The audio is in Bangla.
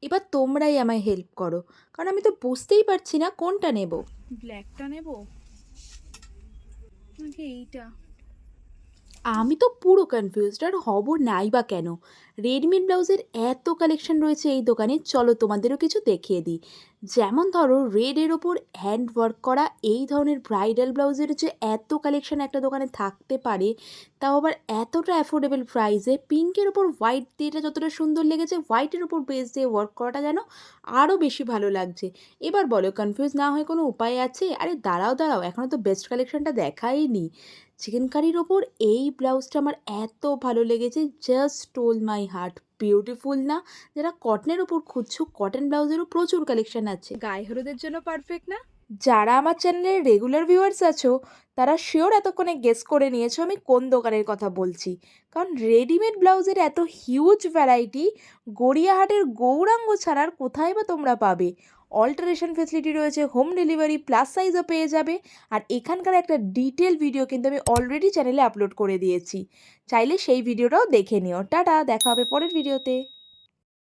এবার তোমরাই আমায় হেল্প করো, কারণ আমি তো বুঝতেই পারছি না কোনটা নেব। ব্ল্যাকটা নেব নাকি এইটা? আমি তো পুরো কনফিউজড, আর হব নাই বা কেন। রেডিমেড ব্লাউজের এত কালেকশন রয়েছে এই দোকানে, চলো তোমাদেরও কিছু দেখিয়ে দিই। যেমন ধরো রেডের ওপর হ্যান্ড ওয়ার্ক করা এই ধরনের ব্রাইডাল ব্লাউজের যে এত কালেকশন একটা দোকানে থাকতে পারে, তাও আবার এতটা অ্যাফোর্ডেবল প্রাইসে। পিঙ্কের ওপর হোয়াইট দিয়েটা যতটা সুন্দর লেগেছে, হোয়াইটের ওপর বেস দিয়ে ওয়ার্ক করাটা যেন আরও বেশি ভালো লাগছে। এবার বলো, কনফিউজ না হয়ে কোনো উপায় আছে? আরে দাঁড়াও দাঁড়াও, এখনও তো বেস্ট কালেকশনটা দেখাইনি। চিকেন কারির ওপর এই ব্লাউজটা আমার এত ভালো লেগেছে, just toll my heart. Beautiful না? যারা কটনের ওপর খুঁজছো, কটন ব্লাউজেরও প্রচুর কালেকশন আছে। গায়ে হলুদের জন্য পারফেক্ট না? যারা আমার চ্যানেলের রেগুলার ভিউয়ার্স আছো, তারা শিওর এতক্ষণে গেস করে নিয়েছো আমি কোন দোকানের কথা বলছি। কারণ রেডিমেড ব্লাউজের এত হিউজ ভ্যারাইটি গড়িয়াহাটের গৌরাঙ্গ ছাড়ার কোথায় বা তোমরা পাবে। অল্টারেশন ফেসিলিটি রয়েছে, হোম ডেলিভারি প্লাস সাইজও পেয়ে যাবে। আর এখানকার একটা ডিটেল ভিডিও কিন্তু আমি অলরেডি চ্যানেলে আপলোড করে দিয়েছি, চাইলে সেই ভিডিওটাও দেখে নিও। টাটা, দেখা হবে পরের ভিডিওতে।